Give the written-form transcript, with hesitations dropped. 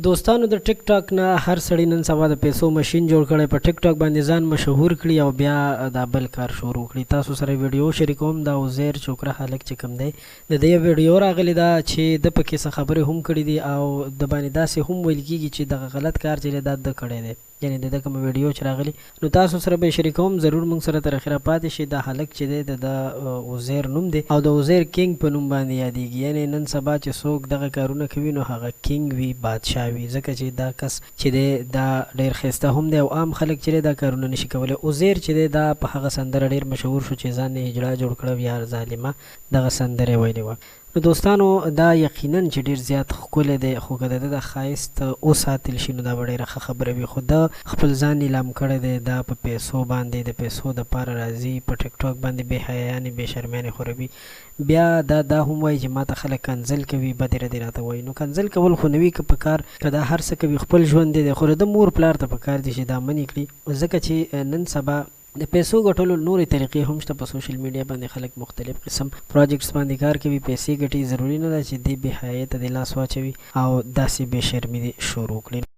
دوستانو د ټیک ټاک نه هر سړی نن سبا د پیسو ماشين جوړ کړي په ټیک ټاک باندې ځان مشهور کړي او بیا دا بل کار شروع کړي. تاسو سره ویډیو شریکوم دا عزیر چوکره هلک چې کوم دی د دې ویډیو راغلی دا چې د پکې څه خبرې هم کړې دي او د باندې داسې هم ویل کېږي چې دغه غلط کار چې دا د کړی دی، یعنی د کوم ویډیو چې راغلی نو تاسو سره به شریکوم. ضرور موږ سره تر اخره پاتې شي. دا هلک چې دی د عزیر نوم دی او د عزیر کینګ په نوم باندې یادېږي، یعنی نن سبا چې څوک دغه کارونه کوي نو هغه کینګ وي، بادشاه وي، ځکه چې دا کس چې دی دا ډېر ښایسته هم دی او عام خلک چې دا کارونه نشي کولی. عزیر چې دی دا په هغه سندره ډېر مشهور شو چې ځان یې هجړه جوړ کړه یار ظالمه، دغه سندره ویلې وه. نو دوستانو دا یقینا چې ډېر زیات ښکلی دی، خو که د ده د ښایست وساتل شي نو دا به ډېره ښه خبره وي. خو ده خپل ځان نیلام کړی دی، دا په پیسو باندې د پیسو دپاره راځي، په ټیک ټاک باندې بې حیایانې بې شرمیانې خوروي. بیا دا هم وایي چې ما ته خلک کنځل کوي، بدې ردې راته وایي. نو کنځل کول خو نه وي که په کار که دا هر څه کوي خپل ژوند دی، خو د مور پلار ته په کار دي چې دا منې کړي، ځکه چې نن سبا د پیسو ګټلو نورې طریقې هم شته. په سوشل میډیا باندې خلک مختلف قسم پروجیکټس باندې کار کوي، پیسې ګټي. ضروري نه ده چې دې بې حیایۍ ته دې لاس واچوي او داسې بې شرمي دې شروع کړي.